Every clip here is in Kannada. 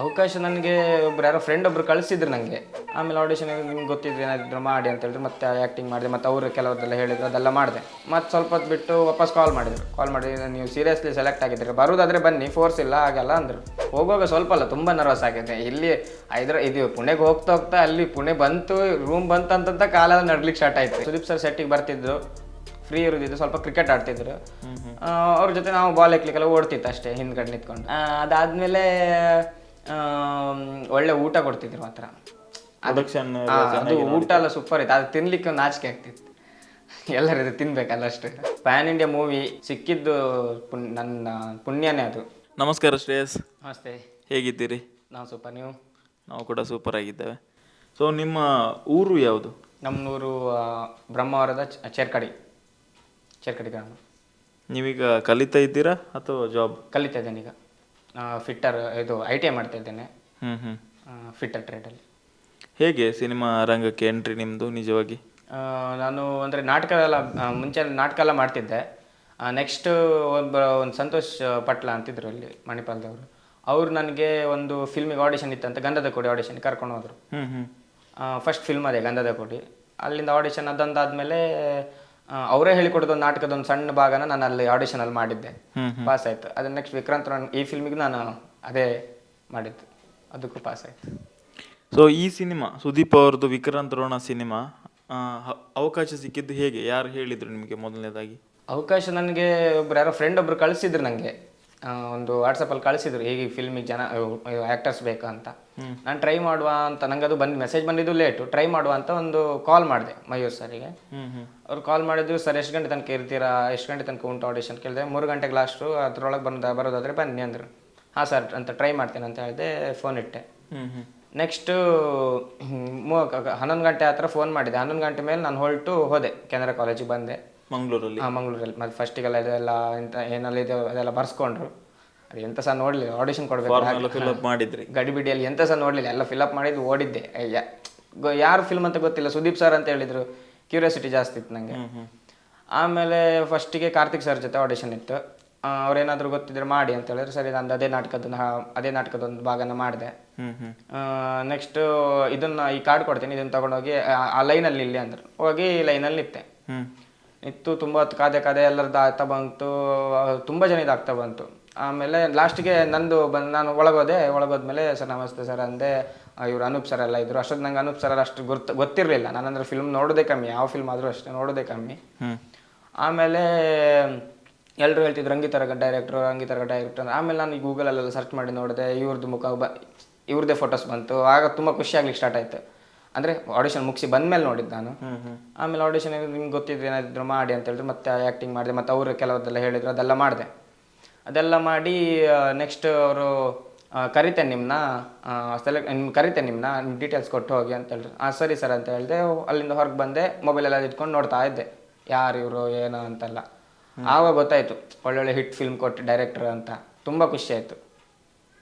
ಅವಕಾಶ ನನಗೆ ಒಬ್ರು ಯಾರೋ ಫ್ರೆಂಡ್ ಒಬ್ರು ಕಳಿಸಿದ್ರು ನನಗೆ. ಆಮೇಲೆ ಆಡಿಷನ್ ನಿಮ್ಗೆ ಗೊತ್ತಿದ್ರೆ ಏನಾದರೂ ಮಾಡಿ ಅಂತ ಹೇಳಿದ್ರು, ಮತ್ತೆ ಆ್ಯಕ್ಟಿಂಗ್ ಮಾಡಿದೆ. ಮತ್ತು ಅವರು ಕೆಲವರೆಲ್ಲ ಹೇಳಿದ್ರು, ಅದೆಲ್ಲ ಮಾಡಿದೆ. ಮತ್ತು ಸ್ವಲ್ಪ ಹೊತ್ತು ಬಿಟ್ಟು ವಾಪಸ್ ಕಾಲ್ ಮಾಡಿ ನೀವು ಸೀರಿಯಸ್ಲಿ ಸೆಲೆಕ್ಟ್ ಆಗಿದ್ದೀರಿ, ಬರೋದಾದರೆ ಬನ್ನಿ, ಫೋರ್ಸ್ ಇಲ್ಲ ಆಗಲ್ಲ ಅಂದರು. ಹೋಗುವಾಗ ಸ್ವಲ್ಪ ಅಲ್ಲ ತುಂಬ ನರ್ವಸ್ ಆಗಿದೆ. ಇಲ್ಲಿ ಇದು ಪುಣೆಗೆ ಹೋಗ್ತಾ ಹೋಗ್ತಾ ಅಲ್ಲಿ ಪುಣೆ ಬಂತು, ರೂಮ್ ಬಂತು ಅಂತಂತ ಕಾಲೆಲ್ಲ ನಡ್ಲಿಕ್ಕೆ ಸ್ಟಾರ್ಟ್ ಆಯಿತು. ಸುದೀಪ್ ಸರ್ ಸೆಟ್ಟಿಗೆ ಬರ್ತಿದ್ರು, ಫ್ರೀ ಇರೋದಿದ್ದು, ಸ್ವಲ್ಪ ಕ್ರಿಕೆಟ್ ಆಡ್ತಿದ್ರು. ಅವ್ರ ಜೊತೆ ನಾವು ಬಾಲ್ ಹಾಕ್ಲಿಕ್ಕೆಲ್ಲ ಓಡ್ತಿತ್ತು ಅಷ್ಟೇ, ಹಿಂದ್ಗಡೆ ನಿಂತ್ಕೊಂಡು. ಅದಾದಮೇಲೆ ಒಳ್ಳೆ ಊಟ ಕೊಡ್ತಿದ್ರು ಮಾತ್ರ. ಅದು ಊಟ ಎಲ್ಲ ಸೂಪರ್ ಇತ್ತು. ಅದು ತಿನ್ಲಿಕ್ಕೆ ಒಂದು ನಾಚಿಕೆ ಆಗ್ತಿತ್ತು, ಎಲ್ಲರಿಗೂ ತಿನ್ಬೇಕಲ್ಲ ಅಷ್ಟು. ಪ್ಯಾನ್ ಇಂಡಿಯಾ ಮೂವಿ ಸಿಕ್ಕಿದ್ದು ನನ್ನ ಪುಣ್ಯನೇ ಅದು. ನಮಸ್ಕಾರ ಶ್ರೇಯಸ್. ನಮಸ್ತೆ. ಹೇಗಿದ್ದೀರಿ? ನಾವು ಸೂಪರ್, ನೀವು? ನಾವು ಕೂಡ ಸೂಪರ್ ಆಗಿದ್ದೇವೆ. ಸೊ ನಿಮ್ಮ ಊರು ಯಾವುದು? ನಮ್ಮೂರು ಬ್ರಹ್ಮಾವರದ ಚೇರ್ಕಡಿ ಗ್ರಾಮ. ನೀವೀಗ ಕಲಿತಾ ಇದ್ದೀರಾ ಅಥವಾ ಜಾಬ್? ಕಲಿತಾ ಇದ್ದೇನೆ ಈಗ. ಫಿಟ್ಟರ್, ಇದು ITI ಮಾಡ್ತಾ ಇದ್ದೇನೆ, ಫಿಟ್ಟರ್ ಟ್ರೇಡಲ್ಲಿ. ಹೇಗೆ ಸಿನಿಮಾ ರಂಗಕ್ಕೆ ಎಂಟ್ರಿ ನಿಮ್ಮದು ನಿಜವಾಗಿ? ನಾನು ಅಂದರೆ ಮುಂಚೆ ನಾಟಕ ಎಲ್ಲ ಮಾಡ್ತಿದ್ದೆ. ನೆಕ್ಸ್ಟ್ ಒಂದು ಸಂತೋಷ್ ಪಟ್ಲ ಅಂತಿದ್ರು ಇಲ್ಲಿ ಮಣಿಪಾಲದವರು. ಅವರು ನನಗೆ ಒಂದು ಫಿಲ್ಮಿಗೆ ಆಡಿಷನ್ ಇತ್ತಂತ, ಗಂಧದ ಕೋಡಿ ಆಡಿಷನ್ ಕರ್ಕೊಂಡು ಹೋದರು. ಫಸ್ಟ್ ಫಿಲ್ಮ್ ಅದೇ ಗಂಧದ ಕೋಡಿ. ಅಲ್ಲಿಂದ ಆಡಿಷನ್ ಅದೊಂದಾದಮೇಲೆ ಅವರೇ ಹೇಳಿಕೊಡೋದು ಒಂದು ನಾಟಕದ ಒಂದು ಸಣ್ಣ ಭಾಗನ ನಾನು ಅಲ್ಲಿ ಆಡಿಷನಲ್ಲಿ ಮಾಡಿದ್ದೆ, ಪಾಸ್ ಆಯಿತು. ಅದನ್ನು ನೆಕ್ಸ್ಟ್ ವಿಕ್ರಾಂತ್ ಈ ಫಿಲ್ಮಿಗೆ ನಾನು ಅದೇ ಮಾಡಿದ್ದು, ಅದಕ್ಕೂ ಪಾಸ್ ಆಯಿತು. ಸೊ ಈ ಸಿನಿಮಾ ಸುದೀಪ್ ಅವ್ರದ್ದು ವಿಕ್ರಾಂತ್ ರೋಣ ಸಿನಿಮಾ ಅವಕಾಶ ಸಿಕ್ಕಿದ್ದು ಹೇಗೆ? ಯಾರು ಹೇಳಿದರು ನಿಮಗೆ ಮೊದಲನೇದಾಗಿ? ಅವಕಾಶ ನನಗೆ ಒಬ್ರು ಯಾರೋ ಫ್ರೆಂಡ್ ಒಬ್ರು ಕಳಿಸಿದ್ರು ನನಗೆ, ಒಂದು ವಾಟ್ಸಪ್ಪಲ್ಲಿ ಕಳಿಸಿದ್ರು, ಹೀಗೆ ಫಿಲ್ಮಿಗೆ ಜನ ಆ್ಯಕ್ಟರ್ಸ್ ಬೇಕಾ ಅಂತ. ನಾನು ಟ್ರೈ ಮಾಡುವ ಅಂತ, ನಂಗೆ ಅದು ಮೆಸೇಜ್ ಬಂದಿದ್ದು ಲೇಟು. ಟ್ರೈ ಮಾಡುವ ಅಂತ ಒಂದು ಕಾಲ್ ಮಾಡಿದೆ ಮಯೂರ್ ಸರಿಗೆ. ಅವ್ರು ಕಾಲ್ ಮಾಡಿದ್ರು, ಸರ್ ಎಷ್ಟು ಗಂಟೆ ತನಕ ಇರ್ತೀರಾ, ಎಷ್ಟು ಗಂಟೆ ತನಕ ಉಂಟು ಆಡಿಷನ್ ಕೇಳಿದೆ. 3 ಗಂಟೆಗೆ ಲಾಸ್ಟು, ಅದರೊಳಗೆ ಬರೋದಾದರೆ ಬನ್ನಿ ಅಂದರು. ಹಾಂ ಸರ್ ಅಂತ ಟ್ರೈ ಮಾಡ್ತೇನೆ ಅಂತ ಹೇಳಿದೆ, ಫೋನ್ ಇಟ್ಟೆ. ನೆಕ್ಸ್ಟು 11 ಗಂಟೆ ಹತ್ರ ಫೋನ್ ಮಾಡಿದೆ. 11 ಗಂಟೆ ಮೇಲೆ ನಾನು ಹೋದೆ, ಕೆನರಾ ಕಾಲೇಜಿಗೆ ಬಂದೆ ಮಂಗಳೂರಲ್ಲಿ. ಮಂಗಳೂರಲ್ಲಿ. ಮತ್ತು ಫಸ್ಟಿಗೆಲ್ಲ ಇದೆಲ್ಲ ಏನೆಲ್ಲ ಇದೆ ಅದೆಲ್ಲ ಬರ್ಸ್ಕೊಂಡ್ರು. ಅದು ಎಂತ ಸಹ ನೋಡಲಿಲ್ಲ, ಆಡಿಷನ್ ಕೊಡಬೇಕು ಮಾಡಿದ್ರಿ ಗಡಿಬಿಡಿಯಲ್ಲಿ, ಎಂತ ಸಹ ನೋಡಲಿಲ್ಲ, ಎಲ್ಲ ಫಿಲಪ್ ಮಾಡಿದ್ದು ಓಡಿದ್ದೆ. ಯಾರು ಫಿಲ್ಮ್ ಅಂತ ಗೊತ್ತಿಲ್ಲ, ಸುದೀಪ್ ಸರ್ ಅಂತ ಹೇಳಿದರು, ಕ್ಯೂರಿಯಾಸಿಟಿ ಜಾಸ್ತಿ ಇತ್ತು ನನಗೆ. ಆಮೇಲೆ ಫಸ್ಟಿಗೆ ಕಾರ್ತಿಕ್ ಸರ್ ಜೊತೆ ಆಡಿಷನ್ ಇತ್ತು. ಅವ್ರೇನಾದರೂ ಗೊತ್ತಿದ್ರೆ ಮಾಡಿ ಅಂತ ಹೇಳಿದ್ರು. ಸರಿ, ನಾನು ಅದೇ ನಾಟಕದ ಒಂದು ಭಾಗನ ಮಾಡಿದೆ. ನೆಕ್ಸ್ಟ್ ಈ ಕಾರ್ಡ್ ಕೊಡ್ತೀನಿ, ಇದನ್ನು ತೊಗೊಂಡೋಗಿ ಆ ಲೈನಲ್ಲಿ ಇಲ್ಲಿ ಅಂದರು. ಹೋಗಿ ಲೈನಲ್ಲಿ ನಿಂತು ತುಂಬ ಹೊತ್ತು ಕಾದೆ ಎಲ್ಲರದ್ದು ಆಗ್ತಾ ಬಂತು, ತುಂಬ ಜನ ಆಗ್ತಾ ಬಂತು. ಆಮೇಲೆ ಲಾಸ್ಟಿಗೆ ನಾನು ಒಳಗೋದ್ಮೇಲೆ ಸರ್ ನಮಸ್ತೆ ಸರ್ ಅಂದೆ. ಇವರು ಅನೂಪ್ ಸರ್ ಎಲ್ಲ ಇದ್ರು. ಅಷ್ಟೊತ್ತು ನಂಗೆ ಅನೂಪ್ ಸರ್ ಅಷ್ಟು ಗೊತ್ತಿರಲಿಲ್ಲ. ನಾನಂದ್ರೆ ಫಿಲ್ಮ್ ನೋಡೋದೇ ಕಮ್ಮಿ, ಯಾವ ಫಿಲ್ಮ್ ಆದರೂ ಅಷ್ಟೇ ನೋಡೋದೇ ಕಮ್ಮಿ. ಆಮೇಲೆ ಎಲ್ಲರೂ ಹೇಳ್ತಿದ್ರು ಅಂಗೀತರ ಡೈರೆಕ್ಟ್ರು ಅಂತ. ಆಮೇಲೆ ನಾನು ಗೂಗಲಲ್ಲೆಲ್ಲ ಸರ್ಚ್ ಮಾಡಿ ನೋಡಿದೆ, ಇವ್ರದ್ದೇ ಫೋಟೋಸ್ ಬಂತು. ಆಗ ತುಂಬ ಖುಷಿ ಆಗ್ಲಿಕ್ಕೆ ಸ್ಟಾರ್ಟ್ ಆಯಿತು. ಅಂದರೆ ಆಡಿಷನ್ ಮುಗಿಸಿ ಬಂದಮೇಲೆ ನೋಡಿದ್ದು ನಾನು. ಆಮೇಲೆ ಆಡಿಷನ್ ನಿಮ್ಗೆ ಗೊತ್ತಿದ್ರೆ ಏನಾದರೂ ಮಾಡಿ ಅಂತ ಹೇಳಿದ್ರು, ಮತ್ತೆ ಆ್ಯಕ್ಟಿಂಗ್ ಮಾಡಿದೆ. ಮತ್ತು ಅವರು ಕೆಲವರೆಲ್ಲ ಹೇಳಿದ್ರು, ಅದೆಲ್ಲ ಮಾಡಿದೆ. ಅದೆಲ್ಲ ಮಾಡಿ ನೆಕ್ಸ್ಟ್ ಅವರು ಕರಿತೇನೆ ನಿಮ್ಮನ್ನ ನಿಮ್ಮ ಡೀಟೇಲ್ಸ್ ಕೊಟ್ಟು ಹೋಗಿ ಅಂತ ಹೇಳಿದ್ರು. ಸರಿ ಸರ್ ಅಂತ ಹೇಳಿದೆ. ಅಲ್ಲಿಂದ ಹೊರಗೆ ಬಂದೆ, ಮೊಬೈಲೆಲ್ಲ ಇಟ್ಕೊಂಡು ನೋಡ್ತಾ ಇದ್ದೆ, ಯಾರು ಇವರು ಏನು ಅಂತೆಲ್ಲ. ಆವಾಗ ಗೊತ್ತಾಯಿತು, ಒಳ್ಳೊಳ್ಳೆ ಹಿಟ್ ಫಿಲ್ಮ್ ಕೊಟ್ಟು ಡೈರೆಕ್ಟರ್ ಅಂತ. ತುಂಬ ಖುಷಿ ಆಯಿತು.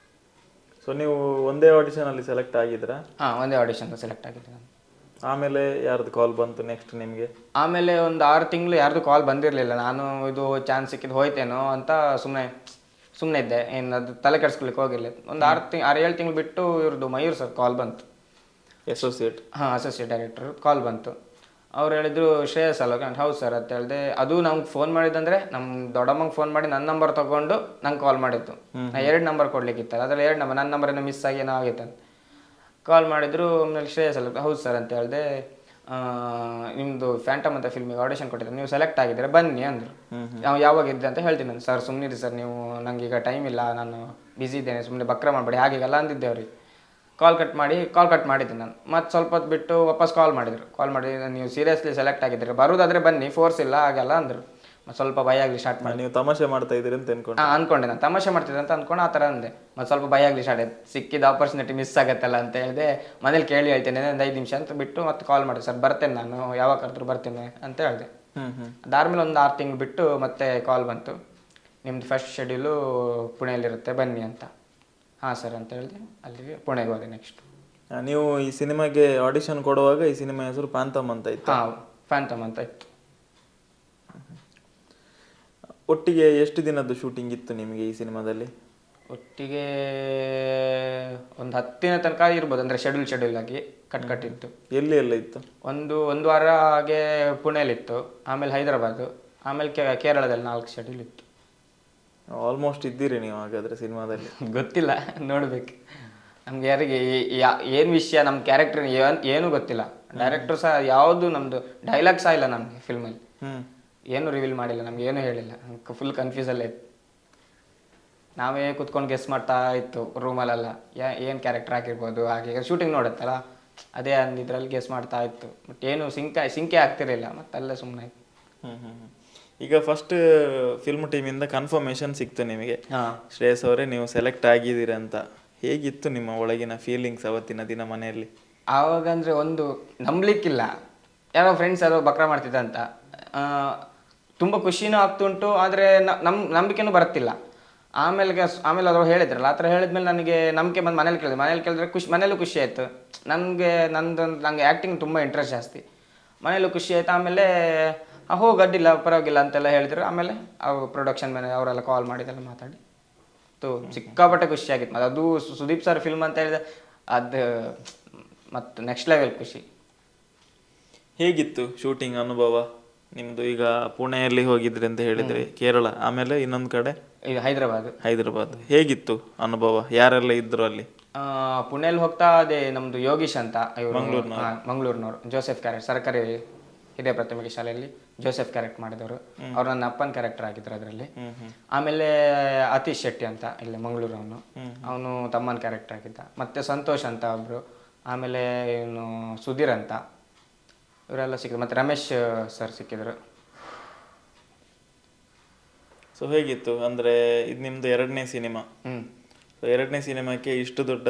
ಸೊ ನೀವು ಒಂದೇ ಆಡಿಷನಲ್ಲಿ ಸೆಲೆಕ್ಟ್ ಆಗಿದ್ರಾ? ಒಂದೇ ಆಡಿಷನ್ ಸೆಲೆಕ್ಟ್ ಆಗಿದ್ದೆ ನಾನು. ಆಮೇಲೆ ಯಾರ್ದು ಕಾಲ್ ಬಂತು ನೆಕ್ಸ್ಟ್ ನಿಮಗೆ? ಆಮೇಲೆ ಒಂದು 6 ತಿಂಗಳು ಯಾರ್ದು ಕಾಲ್ ಬಂದಿರಲಿಲ್ಲ. ನಾನು ಇದು ಚಾನ್ಸ್ ಸಿಕ್ಕಿದ್ದು ಹೋಯ್ತೇನೋ ಅಂತ ಸುಮ್ಮನೆ ಇದ್ದೆ, ಏನು ಅದು ತಲೆ ಕೆಡಿಸ್ಕೊಳ್ಳಿಕ್ಕೆ ಹೋಗಿರಲಿಲ್ಲ. ಒಂದು 6-7 ತಿಂಗಳು ಬಿಟ್ಟು ಇವ್ರದ್ದು ಮಯೂರ್ ಸರ್ ಕಾಲ್ ಬಂತು, ಅಸೋಸಿಯೇಟ್ ಡೈರೆಕ್ಟರ್ ಕಾಲ್ ಬಂತು. ಅವ್ರು ಹೇಳಿದ್ರು, ಶ್ರೇಯಸ್ ಅಲ್ವಾ? ಹೌದು ಸರ್ ಅಂತ ಹೇಳಿದೆ. ಅದು ನಮ್ಗೆ ಫೋನ್ ಮಾಡಿದ್ದಂದರೆ ನಮ್ಮ ದೊಡ್ಡಮ್ಮಂಗೆ ಫೋನ್ ಮಾಡಿ ನನ್ನ ನಂಬರ್ ತೊಗೊಂಡು ನಂಗೆ ಕಾಲ್ ಮಾಡಿತ್ತು. ನಾನು 2 ನಂಬರ್ ಕೊಡ್ಲಿಕ್ಕಿತ್ತಲ್ಲ, ಅದರಲ್ಲಿ 2 ನಂಬರ್, ನನ್ನ ನಂಬರ್ ಏನೋ ಮಿಸ್ ಆಗಿ ಏನೋ ಆಗಿತ್ತು. ಕಾಲ್ ಮಾಡಿದ್ರು. ಆಮೇಲೆ ಶ್ರೇಯಸ್ ಅಲ್ವಾ? ಹೌದು ಸರ್ ಅಂತ ಹೇಳಿದೆ. ನಿಮ್ಮದು ಫ್ಯಾಂಟಮ್ ಅಂತ ಫಿಲ್ಮಿಗೆ ಆಡಿಷನ್ ಕೊಟ್ಟಿದ್ದೆ, ನೀವು ಸೆಲೆಕ್ಟ್ ಆಗಿದ್ದೀರಾ, ಬನ್ನಿ ಅಂದರು. ನಾವು ಯಾವಾಗ ಇದ್ದೆ ಅಂತ ಹೇಳ್ತೀನಿ ನಾನು. ಸರ್ ಸುಮ್ಮನಿರಿ ಸರ್, ನೀವು ನನಗೆ ಈಗ ಟೈಮ್ ಇಲ್ಲ, ನಾನು ಬ್ಯುಸಿ ಇದ್ದೇನೆ, ಸುಮ್ಮನೆ ಬಕ್ರ ಮಾಡಬೇಡಿ ಹಾಗೆಲ್ಲ ಅಂದಿದ್ದೆ ಅವ್ರಿಗೆ. ಕಾಲ್ ಕಟ್ ಮಾಡಿದ್ದೆ ನಾನು. ಮತ್ತು ಸ್ವಲ್ಪ ಹೊತ್ತು ಬಿಟ್ಟು ವಾಪಸ್ ಕಾಲ್ ಮಾಡಿ ನೀವು ಸೀರಿಯಸ್ಲಿ ಸೆಲೆಕ್ಟ್ ಆಗಿದ್ದೀರಿ, ಬರೋದಾದರೆ ಬನ್ನಿ, ಫೋರ್ಸ್ ಇಲ್ಲ ಹಾಗೆಲ್ಲ ಅಂದರು. ಮತ್ತು ಸ್ವಲ್ಪ ಭಯ ಆಗಲಿ ಸ್ಟಾರ್ಟ್ ಮಾಡಿ. ನೀವು ತಮಾಷೆ ಮಾಡ್ತಾ ಇದ್ದೀರಿ ಅಂತ ಅನ್ಕೊಂಡೆ ನಾನು, ತಮಾಷೆ ಮಾಡ್ತಿದ್ದೆ ಅಂತ ಅಂದ್ಕೊಂಡು ಆ ಥರ ಅಂದೆ. ಮತ್ತು ಸ್ವಲ್ಪ ಭಯ ಆಗಲಿ ಸ್ಟಾರ್ಟ್ ಆಯ್ತು, ಸಿಕ್ಕಿದ ಆಪರ್ಚುನಿಟಿ ಮಿಸ್ ಆಗತ್ತಲ್ಲ ಅಂತ ಹೇಳಿದೆ. ಮನೇಲಿ ಕೇಳಿ ಹೇಳ್ತೇನೆ, ಒಂದು 5 ನಿಮಿಷ ಅಂತ ಬಿಟ್ಟು ಮತ್ತೆ ಕಾಲ್ ಮಾಡಿ, ಸರ್ ಬರ್ತೇನೆ ನಾನು, ಯಾವಾಗ ಕರೆದ್ರು ಬರ್ತೇನೆ ಅಂತ ಹೇಳಿದೆ. ಅದಾದಮೇಲೆ ಒಂದು 6 ತಿಂಗಳು ಬಿಟ್ಟು ಮತ್ತೆ ಕಾಲ್ ಬಂತು, ನಿಮ್ಮದು ಫಸ್ಟ್ ಶೆಡ್ಯೂಲು ಪುಣೆಯಲ್ಲಿರುತ್ತೆ ಬನ್ನಿ ಅಂತ. ಹಾಂ ಸರ್ ಅಂತ ಹೇಳಿದೆ. ಅಲ್ಲಿಗೆ ಪುಣೆಗೆ ಹೋದೆ. ನೆಕ್ಸ್ಟ್ ನೀವು ಈ ಸಿನಿಮಾಗೆ ಆಡಿಷನ್ ಕೊಡುವಾಗ ಈ ಸಿನಿಮಾ ಹೆಸರು ಫ್ಯಾಂಟಮ್ ಅಂತ ಇತ್ತು? ಫ್ಯಾಂಟಮ್ ಅಂತ ಇತ್ತು. ಒಟ್ಟಿಗೆ ಎಷ್ಟು ದಿನದ್ದು ಶೂಟಿಂಗ್ ಇತ್ತು ನಿಮಗೆ ಈ ಸಿನಿಮಾದಲ್ಲಿ? ಒಟ್ಟಿಗೆ ಒಂದು 10ನೇ ತನಕ ಇರ್ಬೋದು, ಅಂದರೆ ಶೆಡ್ಯೂಲ್ ಆಗಿ ಕಟ್ಟಿತ್ತು. ಎಲ್ಲಿ ಎಲ್ಲ ಇತ್ತು? ಒಂದು ವಾರ ಹಾಗೆ ಪುಣೆಲಿತ್ತು, ಆಮೇಲೆ ಹೈದರಾಬಾದ್, ಆಮೇಲೆ ಕೇರಳದಲ್ಲಿ 4 ಶೆಡ್ಯೂಲ್ ಇತ್ತು. ಆಲ್ಮೋಸ್ಟ್ ಇದ್ದೀರಿ ನೀವು ಹಾಗಾದ್ರೆ ಸಿನಿಮಾದಲ್ಲಿ. ಗೊತ್ತಿಲ್ಲ, ನೋಡ್ಬೇಕು. ನಮ್ಗೆ ಯಾರಿಗೆ ಏನು ವಿಷಯ, ನಮ್ಮ ಕ್ಯಾರೆಕ್ಟರ್ ಏನೂ ಗೊತ್ತಿಲ್ಲ. ಡೈರೆಕ್ಟರ್ ಸಹ ಯಾವುದು ನಮ್ಮದು ಡೈಲಾಗ್ ಸಹ ಇಲ್ಲ ನಮಗೆ ಫಿಲ್ಮಲ್ಲಿ. ಏನು ರಿವೀಲ್ ಮಾಡಿಲ್ಲ, ನಮ್ಗೆ ಏನೂ ಹೇಳಿಲ್ಲ. ಫುಲ್ ಕನ್ಫ್ಯೂಸಲ್ಲೇ ಇತ್ತು. ನಾವೇ ಕುತ್ಕೊಂಡು ಗೆಸ್ ಮಾಡ್ತಾ ಇತ್ತು ರೂಮಲ್ಲೆಲ್ಲ, ಏನು ಕ್ಯಾರೆಕ್ಟರ್ ಆಗಿರ್ಬೋದು. ಹಾಗೆ ಶೂಟಿಂಗ್ ನೋಡುತ್ತಲ್ಲ, ಅದೇ ಇದ್ರಲ್ಲಿ ಗೆಸ್ ಮಾಡ್ತಾ ಇತ್ತು. ಬಟ್ ಏನು ಸಿಂಕೆ ಆಗ್ತಿರಲಿಲ್ಲ, ಮತ್ತಲ್ಲೇ ಸುಮ್ಮನೆ ಆಯ್ತು. ಈಗ ಫಸ್ಟ್ ಫಿಲ್ಮ್ ಟೀಮಿಂದ ಕನ್ಫರ್ಮೇಶನ್ ಸಿಕ್ತು ನಿಮಗೆ, ಶ್ರೇಯಸ್ ಅವರೇ ನೀವು ಸೆಲೆಕ್ಟ್ ಆಗಿದ್ದೀರಿ ಅಂತ. ಹೇಗಿತ್ತು ನಿಮ್ಮ ಒಳಗಿನ ಫೀಲಿಂಗ್ಸ್ ಅವತ್ತಿನ ದಿನ ಮನೆಯಲ್ಲಿ? ಆವಾಗ ಅಂದರೆ ಒಂದು ನಂಬಲಿಕ್ಕಿಲ್ಲ, ಯಾರೋ ಫ್ರೆಂಡ್ಸ್ ಯಾರೋ ಬಕ್ರ ಮಾಡ್ತಿದ್ದಂತ. ತುಂಬ ಖುಷಿನೂ ಆಗ್ತುಂಟು, ಆದರೆ ನಂಬಿಕೆನೂ ಬರುತ್ತಿಲ್ಲ. ಆಮೇಲೆ ಅವರು ಹೇಳಿದ್ರಲ್ಲ, ಆ ಥರ ಹೇಳಿದ್ಮೇಲೆ ನನಗೆ ನಂಬಿಕೆ ಬಂದು ಮನೇಲಿ ಕೇಳಿದ್ರೆ ಮನೇಲೂ ಖುಷಿ ಆಯಿತು. ನಂಗೆ ಆ್ಯಕ್ಟಿಂಗ್ ತುಂಬ ಇಂಟ್ರೆಸ್ಟ್ ಜಾಸ್ತಿ, ಮನೇಲೂ ಖುಷಿ ಆಯಿತು. ಆಮೇಲೆ ಹೋಗಿ ಅಡ್ಡಿಲ್ಲ ಪರವಾಗಿಲ್ಲ ಅಂತೆಲ್ಲ ಹೇಳಿದ್ರು. ಆಮೇಲೆ ಅವ್ರು ಪ್ರೊಡಕ್ಷನ್ ಮೇಲೆ ಅವರೆಲ್ಲ ಕಾಲ್ ಮಾಡಿದೆಲ್ಲ ಮಾತಾಡಿ ಸಿಕ್ಕಾಪಟ್ಟೆ ಖುಷಿಯಾಗಿತ್ತು. ಮತ್ತು ಅದು ಸುದೀಪ್ ಸರ್ ಫಿಲ್ಮ್ ಅಂತ ಹೇಳಿದ್ರೆ ಅದು ಮತ್ತು ನೆಕ್ಸ್ಟ್ ಲೆವೆಲ್ ಖುಷಿ. ಹೇಗಿತ್ತು ಶೂಟಿಂಗ್ ಅನುಭವ ನಿಮ್ಮದು? ಈಗ ಪುಣೆಯಲ್ಲಿ ಹೋಗಿದ್ರಿ ಅಂತ ಹೇಳಿದ್ರಿ, ಕೇರಳ, ಆಮೇಲೆ ಇನ್ನೊಂದು ಕಡೆ ಇದು ಹೈದರಾಬಾದ್. ಹೇಗಿತ್ತು ಅನುಭವ? ಯಾರೆಲ್ಲ ಇದ್ರು ಅಲ್ಲಿ? ಪುಣೆಯಲ್ಲಿ ಹೋಗ್ತಾ ಅದೇ ನಮ್ಮದು ಯೋಗೀಶ್ ಅಂತ, ಇವರು ಮಂಗಳೂರಿನವರು, ಜೋಸೆಫ್ ಕ್ಯಾರೆಕ್ಟ್, ಸರ್ಕಾರಿ ಹಿರಿಯ ಪ್ರಾಥಮಿಕ ಶಾಲೆಯಲ್ಲಿ ಜೋಸೆಫ್ ಕ್ಯಾರೆಕ್ಟ್ ಮಾಡಿದವರು. ಅವ್ರು ನನ್ನ ಅಪ್ಪನ ಕ್ಯಾರೆಕ್ಟರ್ ಆಗಿದ್ರು ಅದರಲ್ಲಿ. ಆಮೇಲೆ ಅತೀಶ್ ಶೆಟ್ಟಿ ಅಂತ ಇಲ್ಲೇ ಮಂಗಳೂರು, ಅವನು ತಮ್ಮನ ಕ್ಯಾರೆಕ್ಟರ್ ಆಗಿದ್ದ. ಮತ್ತು ಸಂತೋಷ್ ಅಂತ ಒಬ್ಬರು, ಆಮೇಲೆ ಇವನು ಸುಧೀರ್ ಅಂತ, ಇವರೆಲ್ಲ ಸಿಕ್ಕಿದ್ರು. ಮತ್ತು ರಮೇಶ್ ಸರ್ ಸಿಕ್ಕಿದ್ರು. ಸೊ ಹೇಗಿತ್ತು ಅಂದರೆ ಇದು ನಿಮ್ಮದು 2ನೇ ಸಿನಿಮಾ. ಸೊ 2ನೇ ಸಿನಿಮಾಕ್ಕೆ ಇಷ್ಟು ದೊಡ್ಡ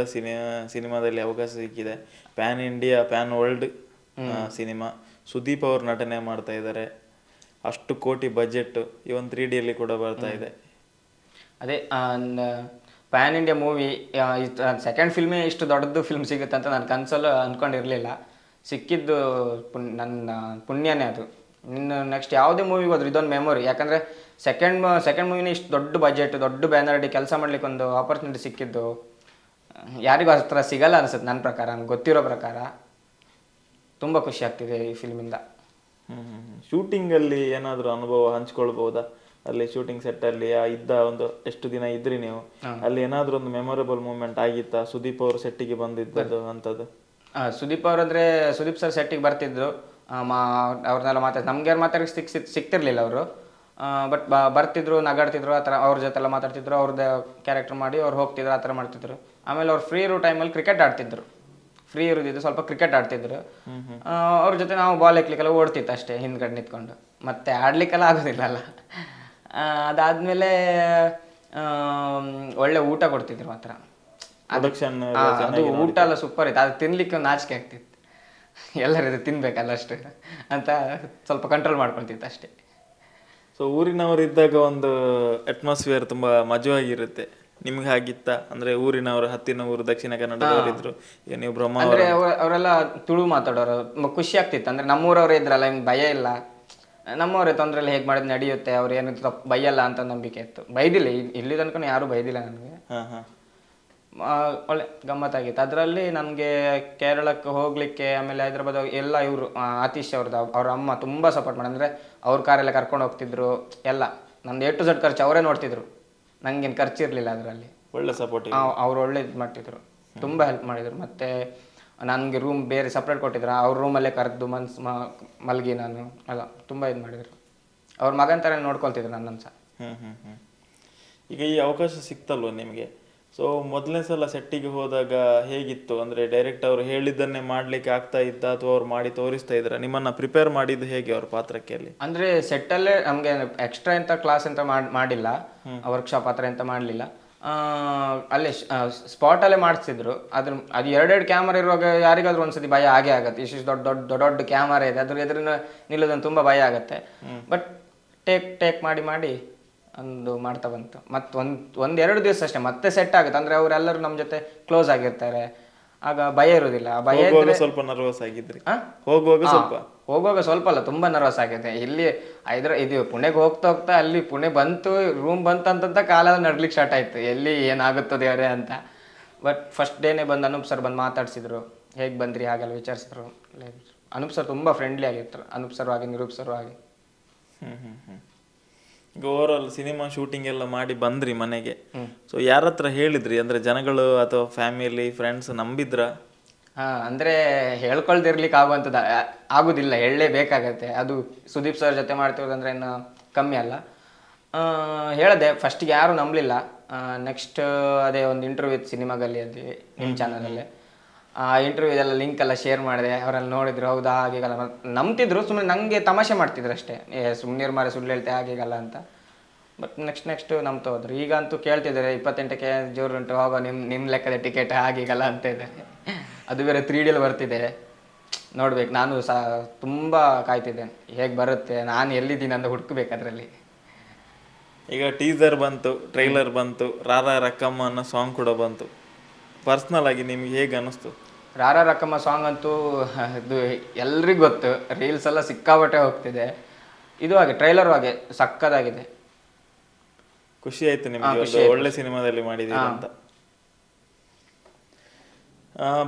ಸಿನಿಮಾದಲ್ಲಿ ಅವಕಾಶ ಸಿಕ್ಕಿದೆ. PAN India, PAN world cinema. Sudeep ಅವರು ನಟನೆ ಮಾಡ್ತಾ ಇದ್ದಾರೆ, ಅಷ್ಟು ಕೋಟಿ ಬಜೆಟ್, ಇವನ್ 3Dಯಲ್ಲಿ ಕೂಡ ಬರ್ತಾ ಇದೆ. ಅದೇ ಪ್ಯಾನ್ ಇಂಡಿಯಾ ಮೂವಿ, ಸೆಕೆಂಡ್ ಫಿಲ್ಮೇ ಇಷ್ಟು ದೊಡ್ಡದು ಫಿಲ್ಮ್ ಸಿಗುತ್ತೆ ಅಂತ ನಾನು ಕನಸಲ್ಲೂ ಅಂದ್ಕೊಂಡಿರಲಿಲ್ಲ. ಸಿಕ್ಕಿದ್ದು ನನ್ನ ಪುಣ್ಯನೇ ಅದು. ಇನ್ನು ನೆಕ್ಸ್ಟ್ ಯಾವುದೇ ಮೂವಿಗೆ ಹೋದ್ರು ಇದೊಂದು ಮೆಮೊರಿ. ಯಾಕಂದರೆ ಸೆಕೆಂಡ್ ಮೂವಿನೇ ಇಷ್ಟು ದೊಡ್ಡ ಬಜೆಟ್, ದೊಡ್ಡ ಬ್ಯಾನರ್ ಅಡಿ ಕೆಲಸ ಮಾಡ್ಲಿಕ್ಕೆ ಒಂದು ಆಪರ್ಚುನಿಟಿ ಸಿಕ್ಕಿದ್ದು ಯಾರಿಗೂ ಆ ಥರ ಸಿಗಲ್ಲ ಅನಿಸುತ್ತೆ ನನ್ನ ಪ್ರಕಾರ, ನನಗೆ ಗೊತ್ತಿರೋ ಪ್ರಕಾರ. ತುಂಬ ಖುಷಿ ಆಗ್ತಿದೆ ಈ ಫಿಲ್ಮಿಂದ. ಶೂಟಿಂಗಲ್ಲಿ ಏನಾದರೂ ಅನುಭವ ಹಂಚ್ಕೊಳ್ಬಹುದಾ? ಅಲ್ಲಿ ಶೂಟಿಂಗ್ ಸೆಟ್ಟಲ್ಲಿ ಇದ್ದ ಒಂದು ಎಷ್ಟು ದಿನ ಇದ್ರಿ ನೀವು, ಅಲ್ಲಿ ಏನಾದರೂ ಒಂದು ಮೆಮೊರೇಬಲ್ ಮೂಮೆಂಟ್ ಆಗಿತ್ತಾ? ಸುದೀಪ್ ಅವರು ಸೆಟ್ಟಿಗೆ ಬಂದಿದ್ದದ್ದು ಅಂಥದ್ದು? ಸುದೀಪ್ ಅವರಾದರೆ ಸುದೀಪ್ ಸರ್ ಸೆಟ್ಟಿಗೆ ಬರ್ತಿದ್ರು, ಅವ್ರನ್ನೆಲ್ಲ ನಮ್ಗೆ ಯಾರು ಮಾತಾಡೋಕ್ಕೆ ಸಿಗ್ತಿರ್ಲಿಲ್ಲ ಅವರು. ಬಟ್ ಬರ್ತಿದ್ರು, ನಗಾಡ್ತಿದ್ರು, ಆ ಥರ ಅವ್ರ ಜೊತೆಲ್ಲ ಮಾತಾಡ್ತಿದ್ರು, ಅವ್ರದ್ದು ಕ್ಯಾರೆಕ್ಟರ್ ಮಾಡಿ ಅವ್ರು ಹೋಗ್ತಿದ್ರು, ಆ ಥರ ಮಾಡ್ತಿದ್ರು. ಆಮೇಲೆ ಅವ್ರು ಫ್ರೀ ಇರೋ ಟೈಮಲ್ಲಿ ಕ್ರಿಕೆಟ್ ಆಡ್ತಿದ್ರು, ಫ್ರೀ ಇರೋದಿದ್ದು ಸ್ವಲ್ಪ ಕ್ರಿಕೆಟ್ ಆಡ್ತಿದ್ರು. ಅವ್ರ ಜೊತೆ ನಾವು ಬಾಲ್ ಹಾಕ್ಲಿಕ್ಕೆಲ್ಲ ಓಡ್ತಿತ್ತು ಅಷ್ಟೇ, ಹಿಂದ್ಗಡೆ ನಿಂತ್ಕೊಂಡು. ಮತ್ತೆ ಆಡ್ಲಿಕ್ಕೆಲ್ಲ ಆಗೋದಿಲ್ಲ ಅಲ್ಲ. ಅದಾದಮೇಲೆ ಒಳ್ಳೆ ಊಟ ಕೊಡ್ತಿದ್ರು ಮಾತ್ರ. ಅದು ಊಟ ಎಲ್ಲ ಸೂಪರ್ ಇತ್ತು. ಅದು ತಿನ್ಲಿಕ್ಕೆ ಒಂದು ನಾಚಿಕೆ ಆಗ್ತಿತ್ತು, ಎಲ್ಲರಿಗೂ ತಿನ್ಬೇಕಲ್ಲ ಅಷ್ಟು ಅಂತ ಸ್ವಲ್ಪ ಕಂಟ್ರೋಲ್ ಮಾಡ್ಕೊಳ್ತಿತ್ತು ಅಷ್ಟೇ. ಸೊ ಊರಿನವರು ಇದ್ದಾಗ ಒಂದು ಅಟ್ಮಾಸ್ಫಿಯರ್ ತುಂಬ ಮಜವಾಗಿರುತ್ತೆ. ನಿಮ್ಗೆ ಆಗಿತ್ತ? ಅಂದರೆ ಊರಿನವರು, ಹತ್ತಿನ ಊರು, ದಕ್ಷಿಣ ಕನ್ನಡದವರಿದ್ರು, ಈಗ ನೀವು ಬ್ರಹ್ಮ ಅಂದರೆ ಅವರೆಲ್ಲ ತುಳು ಮಾತಾಡೋರು, ಖುಷಿ ಆಗ್ತಿತ್ತು. ಅಂದರೆ ನಮ್ಮೂರವ್ರು ಇದ್ರಲ್ಲ, ಹಿಂಗೆ ಭಯ ಇಲ್ಲ, ನಮ್ಮವ್ರೆ ತೊಂದರೆ ಎಲ್ಲ ಹೇಗೆ ಮಾಡಿದ್ ನಡೆಯುತ್ತೆ, ಅವ್ರು ಏನು ತಪ್ಪು ಬೈಯಲ್ಲ ಅಂತ ನಂಬಿಕೆ ಇತ್ತು. ಬೈದಿಲ್ಲ, ಇಲ್ಲಿ ತನಕ ಯಾರೂ ಬೈದಿಲ್ಲ ನನಗೆ. ಒಳ್ಳೆ ಗಮ್ಮತ್ತಾಗಿತ್ತು. ಅದರಲ್ಲಿ ನನಗೆ ಕೇರಳಕ್ಕೆ ಹೋಗಲಿಕ್ಕೆ, ಆಮೇಲೆ ಹೈದರಾಬಾದ್ ಎಲ್ಲ ಇವರು ಆತೀಶ್ ಅವ್ರದ್ದು, ಅವ್ರ ಅಮ್ಮ ತುಂಬ ಸಪೋರ್ಟ್ ಮಾಡಿ. ಅಂದರೆ ಅವ್ರ ಕಾರೆಲ್ಲ ಕರ್ಕೊಂಡು ಹೋಗ್ತಿದ್ರು ಎಲ್ಲ. ನಂದು A to Z ಖರ್ಚು ಅವರೇ ನೋಡ್ತಿದ್ರು, ನನಗೇನು ಖರ್ಚಿರಲಿಲ್ಲ ಅದರಲ್ಲಿ. ಒಳ್ಳೆ ಸಪೋರ್ಟ್. ಅವ್ರು ಒಳ್ಳೆ ಇದು ಮಾಡ್ತಿದ್ರು, ತುಂಬ ಹೆಲ್ಪ್ ಮಾಡಿದರು. ಮತ್ತು ನನಗೆ ರೂಮ್ ಬೇರೆ ಸಪ್ರೇಟ್ ಕೊಟ್ಟಿದ್ರು, ಅವ್ರ ರೂಮಲ್ಲೇ ಕರೆದು ಮಲಗಿ ನಾನು ಎಲ್ಲ ತುಂಬ ಇದು ಮಾಡಿದರು. ಅವ್ರ ಮಗನ ಥರ ನೋಡ್ಕೊಳ್ತಿದ್ರು ನನ್ನನ್ನು ಸಹ. ಈಗ ಈ ಅವಕಾಶ ಸಿಕ್ತಲ್ವ ನಿಮಗೆ? ಸೊ ಮೊದಲನೇ ಸಲ ಸೆಟ್ಟಿಗೆ ಹೋದಾಗ ಹೇಗಿತ್ತು? ಅಂದರೆ ಡೈರೆಕ್ಟ್ ಅವರು ಹೇಳಿದ್ದನ್ನೇ ಮಾಡಲಿಕ್ಕೆ ಆಗ್ತಾ ಇದ್ದ, ಅಥವಾ ಅವ್ರು ಮಾಡಿ ತೋರಿಸ್ತಾ ಇದ್ರ? ನಿಮ್ಮನ್ನು ಪ್ರಿಪೇರ್ ಮಾಡಿದ್ದು ಹೇಗೆ ಅವ್ರ ಪಾತ್ರಕ್ಕೆ ಅಲ್ಲಿ? ಅಂದರೆ ಸೆಟ್ಟಲ್ಲೇ ನಮಗೆ ಎಕ್ಸ್ಟ್ರಾ ಎಂತ ಕ್ಲಾಸ್ ಅಂತ ಮಾಡಿಲ್ಲ, ವರ್ಕ್ಶಾಪ್ ಆ ಥರ ಎಂತ ಮಾಡಲಿಲ್ಲ. ಅಲ್ಲೇ ಸ್ಪಾಟಲ್ಲೇ ಮಾಡಿಸಿದ್ರು. ಅದು 2 ಕ್ಯಾಮರಾ ಇರುವಾಗ ಯಾರಿಗಾದ್ರೂ ಒಂದ್ಸತಿ ಭಯ ಆಗೇ ಆಗುತ್ತೆ. ಇಷ್ಟು ದೊಡ್ಡ ಕ್ಯಾಮರಾ ಇದೆ, ಅದ್ರ ಎದುರಿನ ನಿಲ್ಲೋದನ್ನು ತುಂಬ ಭಯ ಆಗುತ್ತೆ. ಬಟ್ ಟೇಕ್ ಮಾಡಿ ಒಂದು ಮಾಡ್ತಾ ಬಂತು. ಮತ್ತು ಒಂದೆರಡು ದಿವಸ ಅಷ್ಟೇ, ಮತ್ತೆ ಸೆಟ್ ಆಗುತ್ತೆ. ಅಂದರೆ ಅವರೆಲ್ಲರೂ ನಮ್ಮ ಜೊತೆ ಕ್ಲೋಸ್ ಆಗಿರ್ತಾರೆ, ಆಗ ಭಯ ಇರೋದಿಲ್ಲ. ಭಯ ಸ್ವಲ್ಪ ನರ್ವಸ್ ಆಗಿದ್ರಿ? ಹೋಗುವಾಗ ಸ್ವಲ್ಪ ಅಲ್ಲ, ತುಂಬ ನರ್ವಸ್ ಆಗಿದೆ. ಇಲ್ಲಿ ಇದು ಪುಣೆಗೆ ಹೋಗ್ತಾ ಅಲ್ಲಿ ಪುಣೆ ಬಂತು, ರೂಮ್ ಬಂತು ಅಂತ ಕಾಲೆಲ್ಲ ನಡ್ಲಿಕ್ಕೆ ಸ್ಟಾರ್ಟ್ ಆಯ್ತು, ಎಲ್ಲಿ ಏನಾಗುತ್ತೋ ದೇವರೇ ಅಂತ. ಬಟ್ ಫಸ್ಟ್ ಡೇನೇ ಬಂದು ಅನೂಪ್ ಸರ್ ಬಂದು ಮಾತಾಡ್ಸಿದ್ರು, ಹೇಗೆ ಬಂದ್ರಿ ಹಾಗೆಲ್ಲ ವಿಚಾರಿಸಿದ್ರು. ಅನೂಪ್ ಸರ್ ತುಂಬ ಫ್ರೆಂಡ್ಲಿ ಆಗಿರ್ತಾರೆ, ಅನೂಪ್ ಸರ್ ಹಾಗೆ ನಿರೂಪ್ ಸರ್ ಹಾಗೆ. ಈಗ ಓವರಾಲ್ ಸಿನಿಮಾ ಶೂಟಿಂಗ್ ಎಲ್ಲ ಮಾಡಿ ಬಂದ್ರಿ ಮನೆಗೆ. ಸೊ ಯಾರ ಹತ್ರ ಹೇಳಿದ್ರಿ, ಅಂದ್ರೆ ಜನಗಳು ಅಥವಾ ಫ್ಯಾಮಿಲಿ ಫ್ರೆಂಡ್ಸ್ ನಂಬಿದ್ರ? ಅಂದರೆ ಹೇಳ್ಕೊಳ್ದಿರ್ಲಿಕ್ಕೆ ಆಗೋದಿಲ್ಲ, ಹೇಳಲೇಬೇಕಾಗತ್ತೆ. ಅದು ಸುದೀಪ್ ಸರ್ ಜೊತೆ ಮಾಡ್ತಿರೋದಂದ್ರೆ ಇನ್ನು ಕಮ್ಮಿ ಅಲ್ಲ. ಹೇಳಿದೆ, ಫಸ್ಟಿಗೆ ಯಾರೂ ನಂಬಲಿಲ್ಲ. ನೆಕ್ಸ್ಟ್ ಅದೇ ಒಂದು ಇಂಟರ್ವ್ಯೂ ಇತ್ತು ಸಿನಿಮಾಗಲ್ಲಿ ಅಲ್ಲಿ ನಿಮ್ಮ ಚಾನಲಲ್ಲಿ. ಆ ಇಂಟರ್ವ್ಯೂದೆಲ್ಲ ಲಿಂಕ್ ಎಲ್ಲ ಶೇರ್ ಮಾಡಿದೆ, ಅವರೆಲ್ಲ ನೋಡಿದ್ರು, ಹೌದಾ ಹಾಗೀಗಲ್ಲ ನಂಬ್ತಿದ್ರು. ಸುಮ್ಮನೆ ನನಗೆ ತಮಾಷೆ ಮಾಡ್ತಿದ್ರು ಅಷ್ಟೇ, ಸುಮ್ಮನೆ ಮಾರೆ ಸುಳ್ಳು ಹೇಳ್ತೆ ಹಾಗೀಗಲ್ಲ ಅಂತ. ಬಟ್ ನೆಕ್ಸ್ಟ್ ನಂಬ್ತಾ ಹೋದ್ರು. ಈಗಂತೂ ಕೇಳ್ತಿದ್ದಾರೆ 28ಕ್ಕೆ ಜೋರುಂಟು, ಹೋಗೋ ನಿಮ್ಮ ಲೆಕ್ಕದ ಟಿಕೆಟ್ ಹಾಗೀಗಲ್ಲ ಅಂತ ಇದ್ದಾರೆ. ಅದು ಬೇರೆ 3Dಯಲ್ಲಿ ಬರ್ತಿದೆ, ನೋಡ್ಬೇಕು. ನಾನು ತುಂಬ ಕಾಯ್ತಿದ್ದೇನೆ ಹೇಗೆ ಬರುತ್ತೆ, ನಾನು ಎಲ್ಲಿದ್ದೀನಿ ಅಂತ ಹುಡುಕ್ಬೇಕು ಅದರಲ್ಲಿ. ಈಗ ಟೀಸರ್ ಬಂತು, ಟ್ರೈಲರ್ ಬಂತು, ರಾರಾ ರಕ್ಕಮ್ಮ ಅನ್ನೋ ಸಾಂಗ್ ಕೂಡ ಬಂತು. ಪರ್ಸ್ನಲ್ ಆಗಿ ನಿಮ್ಗೆ ಹೇಗೆ ಅನ್ನಿಸ್ತು? ರಾರಾ ರಕ್ಕಮ್ಮ ಸಾಂಗ್ ಅಂತೂ ಇದು ಎಲ್ರಿಗೂ ಗೊತ್ತು, ರೀಲ್ಸ್ ಎಲ್ಲ ಸಿಕ್ಕಾಬಟ್ಟೆ ಹೋಗ್ತಿದೆ. ಇದು ಹಾಗೆ ಟ್ರೈಲರು ಹಾಗೆ ಸಕ್ಕದಾಗಿದೆ. ಖುಷಿ ಆಯ್ತು ನಿಮಗೆ ಒಂದು ಒಳ್ಳೆ ಸಿನಿಮಾದಲ್ಲಿ ಮಾಡಿದ್ದೀರಿ ಅಂತ?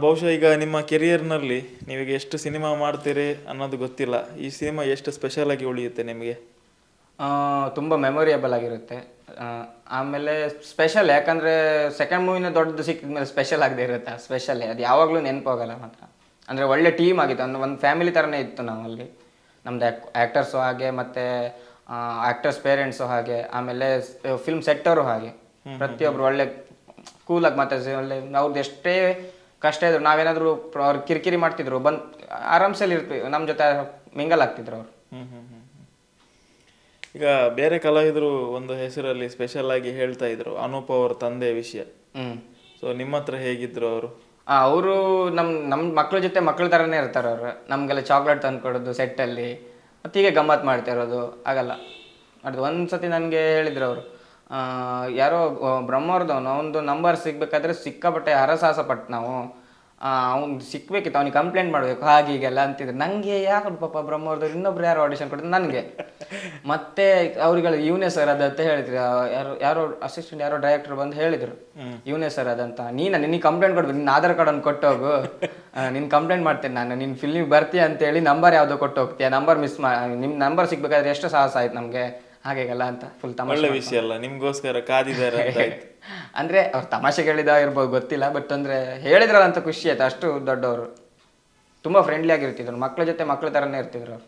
ಬಹುಶಃ ಈಗ ನಿಮ್ಮ ಕೆರಿಯರ್ನಲ್ಲಿ ನೀವೀಗ ಎಷ್ಟು ಸಿನಿಮಾ ಮಾಡ್ತೀರಿ ಅನ್ನೋದು ಗೊತ್ತಿಲ್ಲ, ಈ ಸಿನಿಮಾ ಎಷ್ಟು ಸ್ಪೆಷಲ್ ಆಗಿ ಉಳಿಯುತ್ತೆ ನಿಮಗೆ? ತುಂಬ ಮೆಮೊರಿಯಬಲ್ ಆಗಿರುತ್ತೆ. ಆಮೇಲೆ ಸ್ಪೆಷಲ್, ಯಾಕಂದರೆ ಸೆಕೆಂಡ್ ಮೂವಿನ ದೊಡ್ಡದು ಸಿಕ್ಕಿದ ಮೇಲೆ ಸ್ಪೆಷಲ್ ಆಗದೆ ಇರುತ್ತೆ. ಸ್ಪೆಷಲ್ಲೇ ಅದು ಯಾವಾಗಲೂ ನೆನಪೋಗಲ್ಲ ಮಾತ್ರ. ಅಂದರೆ ಒಳ್ಳೆ ಟೀಮ್ ಆಗಿತ್ತು, ಒಂದು ಫ್ಯಾಮಿಲಿ ಥರನೇ ಇತ್ತು ನಾವಲ್ಲಿ. ನಮ್ಮದು ಆ್ಯಕ್ಟರ್ಸು ಹಾಗೆ, ಮತ್ತು ಆ್ಯಕ್ಟರ್ಸ್ ಪೇರೆಂಟ್ಸು ಹಾಗೆ, ಆಮೇಲೆ ಫಿಲ್ಮ್ ಸೆಟ್ಟರು ಹಾಗೆ. ಪ್ರತಿಯೊಬ್ಬರು ಒಳ್ಳೆ ಕೂಲಾಗಿ, ಮತ್ತು ಒಳ್ಳೆ ಅವ್ರದ್ದು ಎಷ್ಟೇ ಕಷ್ಟ ಇದ್ರು, ನಾವೇನಾದರೂ ಅವ್ರು ಕಿರಿಕಿರಿ ಮಾಡ್ತಿದ್ರು, ಬಂದು ಆರಾಮ್ಸಲ್ಲಿ ಇರ್ತೀವಿ, ನಮ್ಮ ಜೊತೆ ಮಿಂಗಲ್ ಆಗ್ತಿದ್ರು ಅವರು. ಈಗ ಬೇರೆ ಕಲಾವಿದರು ಒಂದು ಹೆಸರಲ್ಲಿ ಸ್ಪೆಷಲ್ ಆಗಿ ಹೇಳ್ತಾ ಇದ್ರು ಅನೂಪ್ ಅವ್ರ ತಂದೆ ವಿಷಯ. ಸೊ ನಿಮ್ಮ ಹತ್ರ ಹೇಗಿದ್ರು ಅವರು? ಅವರು ನಮ್ಮ ಮಕ್ಳ ಜೊತೆ ಮಕ್ಳ ಥರನೇ ಇರ್ತಾರೆ ಅವರು. ನಮಗೆಲ್ಲ ಚಾಕ್ಲೇಟ್ ತಂದು ಕೊಡೋದು ಸೆಟ್ಟಲ್ಲಿ, ಮತ್ತು ಹೀಗೆ ಗಮ್ಮತ್ತು ಮಾಡ್ತಾ ಇರೋದು ಆಗಲ್ಲ. ಅದು ಒಂದು ಸತಿ ನನಗೆ ಹೇಳಿದ್ರು ಅವರು, ಯಾರೋ ಬ್ರಹ್ಮವ್ರದವನು ಅವನದು ನಂಬರ್ ಸಿಗಬೇಕಾದ್ರೆ ಸಿಕ್ಕಾಪಟ್ಟೆ ಹರಸಾಹಸ ಪಟ್ಟು ನಾವು, ಅವ್ನು ಸಿಕ್ಬೇಕಿತ್ತು, ಅವ್ನಿಗೆ ಕಂಪ್ಲೇಂಟ್ ಮಾಡಬೇಕು ಹಾಗೆ ಹೀಗೆಲ್ಲ ಅಂತಿದ್ರು. ನನಗೆ ಯಾರು ಪಾಪ ಬ್ರಹ್ಮವ್ರದವ್ರು ಇನ್ನೊಬ್ರು ಯಾರೋ ಆಡಿಷನ್ ಕೊಟ್ಟಿದ್ರು ನನಗೆ. ಮತ್ತೆ ಅವ್ರಿಗೆಲ್ಲ ಇವನೇ ಸರ್ ಅದಂತ ಹೇಳಿದ್ರು, ಯಾರೋ ಅಸಿಸ್ಟೆಂಟ್ ಯಾರೋ ಡೈರೆಕ್ಟರ್ ಬಂದು ಹೇಳಿದ್ರು, ಇವನೇ ಸರ್ ಅದಂತ. ನಿನಗೆ ಕಂಪ್ಲೇಂಟ್ ಕೊಡ್ಬೇಕು, ನಿನ್ನ ಆಧಾರ್ ಕಾರ್ಡನ್ನು ಕೊಟ್ಟೋಗು, ನಿನ್ನ ಕಂಪ್ಲೇಂಟ್ ಮಾಡ್ತೇನೆ ನಾನು, ನಿನ್ನ ಫಿಲ್ಮಿಗೆ ಬರ್ತೀಯ ಅಂತೇಳಿ ನಂಬರ್ ಯಾವುದೋ ಕೊಟ್ಟು ಹೋಗ್ತೀಯ, ನಂಬರ್ ಮಿಸ್ ನಿಮ್ಮ ನಂಬರ್ ಸಿಗ್ಬೇಕಾದ್ರೆ ಎಷ್ಟು ಸಾಹಸ ಆಯ್ತು ನಮಗೆ ಹಾಗೆಲ್ಲ ಅಂತ. ಫುಲ್ ತಮಾಷೆ ವಿಷಯ ಅಲ್ಲ, ನಿಮ್ಗೋಸ್ಕರ ಕಾದಿದ್ದಾರೆ ಅಂತ ಆಯ್ತು. ಅಂದರೆ ಅವ್ರು ತಮಾಷೆ ಹೇಳಿದ ಇರ್ಬೋದು ಗೊತ್ತಿಲ್ಲ, ಬಟ್ ಅಂದರೆ ಹೇಳಿದ್ರಲ್ಲ ಅಂತ ಖುಷಿ ಆಯ್ತು. ಅಷ್ಟು ದೊಡ್ಡವರು, ತುಂಬ ಫ್ರೆಂಡ್ಲಿ ಆಗಿರ್ತಿದ್ರು, ಮಕ್ಳ ಜೊತೆ ಮಕ್ಳ ಥರನೇ ಇರ್ತಿದ್ರು ಅವ್ರು.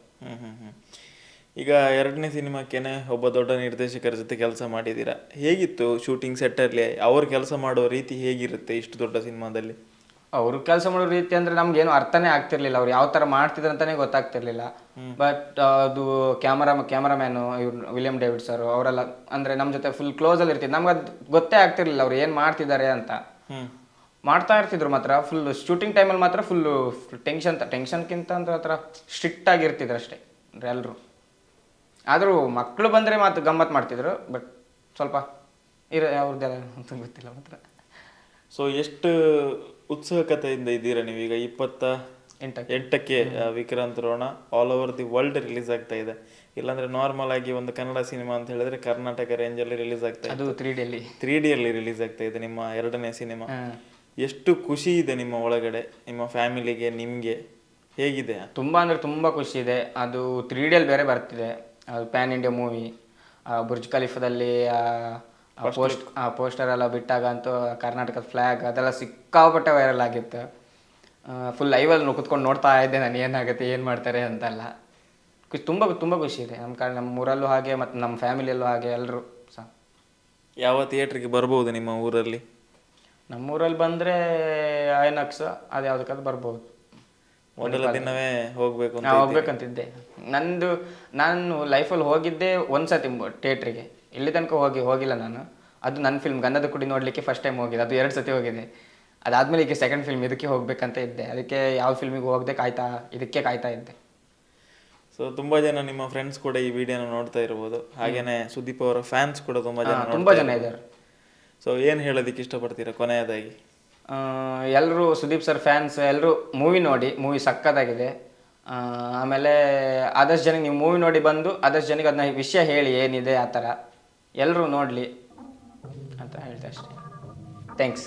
ಈಗ 2ನೇ ಸಿನಿಮಾಕ್ಕೇನೆ ಒಬ್ಬ ದೊಡ್ಡ ನಿರ್ದೇಶಕರ ಜೊತೆ ಕೆಲಸ ಮಾಡಿದ್ದೀರಾ, ಹೇಗಿತ್ತು ಶೂಟಿಂಗ್ ಸೆಟ್ಟಲ್ಲಿ? ಅವ್ರ ಕೆಲಸ ಮಾಡೋ ರೀತಿ ಹೇಗಿರುತ್ತೆ ಇಷ್ಟು ದೊಡ್ಡ ಸಿನಿಮಾದಲ್ಲಿ? ಅವರು ಕೆಲಸ ಮಾಡೋ ರೀತಿ ಅಂದರೆ ನಮ್ಗೇನು ಅರ್ಥನೇ ಆಗ್ತಿರ್ಲಿಲ್ಲ, ಅವ್ರು ಯಾವ ಥರ ಮಾಡ್ತಿದ್ರು ಅಂತಲೇ ಗೊತ್ತಾಗ್ತಿರ್ಲಿಲ್ಲ. ಬಟ್ ಅದು ಕ್ಯಾಮರಾಮ್ಯಾನು ಇವ್ರು ವಿಲಿಯಂ ಡೇವಿಡ್ ಸರ್ ಅವರೆಲ್ಲ ಅಂದರೆ ನಮ್ಮ ಜೊತೆ ಫುಲ್ ಕ್ಲೋಸಲ್ಲಿ ಇರ್ತಿದ್ರು. ನಮ್ಗೆ ಅದು ಗೊತ್ತೇ ಆಗ್ತಿರ್ಲಿಲ್ಲ ಅವ್ರು ಏನು ಮಾಡ್ತಿದ್ದಾರೆ ಅಂತ. ಮಾಡ್ತಾ ಇರ್ತಿದ್ರು ಮಾತ್ರ. ಫುಲ್ ಶೂಟಿಂಗ್ ಟೈಮಲ್ಲಿ ಮಾತ್ರ ಫುಲ್ಲು ಟೆನ್ಷನ್ಗಿಂತ ಅಂದ್ರೆ ಹತ್ರ ಸ್ಟ್ರಿಕ್ಟ್ ಆಗಿರ್ತಿದ್ರು ಅಷ್ಟೇ ಅಂದರೆ ಎಲ್ಲರೂ. ಆದರೂ ಮಕ್ಕಳು ಬಂದರೆ ಮಾತು ಗಮ್ಮತ್ತು ಮಾಡ್ತಿದ್ರು, ಬಟ್ ಸ್ವಲ್ಪ ಅವ್ರದ್ದೆಲ್ಲ ಅಂತ ಗೊತ್ತಿಲ್ಲ ಮಾತ್ರ. ಸೊ ಎಷ್ಟು ಉತ್ಸುಕತೆಯಿಂದ ಇದ್ದೀರಾ ನೀವೀಗ? 28ಕ್ಕೆ Vikrant Rona all over the world release ಆಗ್ತಾ ಇದೆ. ಇಲ್ಲಾಂದ್ರೆ ನಾರ್ಮಲ್ ಆಗಿ ಒಂದು ಕನ್ನಡ ಸಿನಿಮಾ ಅಂತ ಹೇಳಿದ್ರೆ ಕರ್ನಾಟಕ ರೇಂಜಲ್ಲಿ ರಿಲೀಸ್ ಆಗ್ತಾ ಇದೆ, ಅದು 3Dಯಲ್ಲಿ ರಿಲೀಸ್ ಆಗ್ತಾ ಇದೆ ನಿಮ್ಮ 2ನೇ ಸಿನಿಮಾ. ಎಷ್ಟು ಖುಷಿ ಇದೆ ನಿಮ್ಮ ಒಳಗಡೆ, ನಿಮ್ಮ ಫ್ಯಾಮಿಲಿಗೆ, ನಿಮಗೆ ಹೇಗಿದೆ? ತುಂಬ ಅಂದರೆ ತುಂಬ ಖುಷಿ ಇದೆ. ಅದು 3Dಯಲ್ಲಿ ಬೇರೆ ಬರ್ತಿದೆ, ಅದು ಪ್ಯಾನ್ ಇಂಡಿಯಾ ಮೂವಿ. ಬುರ್ಜ್ ಖಲೀಫಾದಲ್ಲಿ ಪೋಸ್ಟರ್ ಎಲ್ಲ ಬಿಟ್ಟಾಗ ಅಂತೂ ಕರ್ನಾಟಕದ ಫ್ಲ್ಯಾಗ್ ಅದೆಲ್ಲ ಸಿಕ್ಕಾಪಟ್ಟೆ ವೈರಲ್ ಆಗಿತ್ತು. ಫುಲ್ ಲೈವಲ್ಲಿ ಕುತ್ಕೊಂಡು ನೋಡ್ತಾ ಇದ್ದೆ ನಾನು, ಏನಾಗುತ್ತೆ ಏನು ಮಾಡ್ತಾರೆ ಅಂತೆಲ್ಲ. ತುಂಬ ತುಂಬ ಖುಷಿ ಇದೆ. ನಮ್ಮ ಊರಲ್ಲೂ ಹಾಗೆ, ಮತ್ತು ನಮ್ಮ ಫ್ಯಾಮಿಲಿಯಲ್ಲೂ ಹಾಗೆ, ಎಲ್ಲರೂ ಸಹ. ಯಾವ ಥಿಯೇಟ್ರಿಗೆ ಬರ್ಬೋದು ನಿಮ್ಮ ಊರಲ್ಲಿ? ನಮ್ಮೂರಲ್ಲಿ ಬಂದರೆ ಐನಾಕ್ಸ್ ಅದು ಯಾವುದಕ್ಕಾದ್ರೂ ಬರ್ಬೋದು. ಮೊದಲ ದಿನವೇ ಹೋಗ್ಬೇಕಂತಿದ್ದೆ. ನಾನು ಲೈಫಲ್ಲಿ ಹೋಗಿದ್ದೆ ಒಂದ್ಸತಿ ಥಿಯೇಟ್ರಿಗೆ, ಇಲ್ಲಿ ತನಕ ಹೋಗಿಲ್ಲ ನಾನು. ಅದು ನನ್ನ ಫಿಲ್ಮ್ ಗಂಧದ ಕುಡಿ ನೋಡಲಿಕ್ಕೆ ಫಸ್ಟ್ ಟೈಮ್ ಹೋಗಿದೆ, ಅದು 2 ಸತಿ ಹೋಗಿದೆ. ಅದಾದಮೇಲೆ ಈಗ ಸೆಕೆಂಡ್ ಫಿಲ್ಮ್ ಇದಕ್ಕೆ ಹೋಗ್ಬೇಕಂತ ಇದ್ದೆ, ಅದಕ್ಕೆ ಯಾವ ಫಿಲ್ಮಿಗೆ ಹೋಗದೆ ಇದಕ್ಕೆ ಕಾಯ್ತಾ ಇದ್ದೆ. ಸೊ ತುಂಬ ಜನ ನಿಮ್ಮ ಫ್ರೆಂಡ್ಸ್ ಕೂಡ ಈ ವಿಡಿಯೋನ ನೋಡ್ತಾ ಇರ್ಬೋದು, ಹಾಗೇನೆ ಸುದೀಪ್ ಅವರ ಫ್ಯಾನ್ಸ್ ಕೂಡ ತುಂಬ ಜನ ಇದ್ದಾರೆ. ಸೊ ಏನು ಹೇಳೋದಕ್ಕೆ ಇಷ್ಟಪಡ್ತೀರಾ ಕೊನೆಯದಾಗಿ? ಎಲ್ಲರೂ ಸುದೀಪ್ ಸರ್ ಫ್ಯಾನ್ಸ್ ಎಲ್ಲರೂ ಮೂವಿ ನೋಡಿ, ಮೂವಿ ಸಕ್ಕತ್ತಾಗಿದೆ. ಆಮೇಲೆ ಆದಷ್ಟು ಜನಕ್ಕೆ ನೀವು ಮೂವಿ ನೋಡಿ ಬಂದು ಆದಷ್ಟು ಜನಕ್ಕೆ ಅದನ್ನ ವಿಷಯ ಹೇಳಿ ಏನಿದೆ ಆ ಥರ ಎಲ್ಲರೂ ನೋಡಲಿ ಅಂತ ಹೇಳ್ತೆ ಅಷ್ಟೇ. ಥ್ಯಾಂಕ್ಸ್.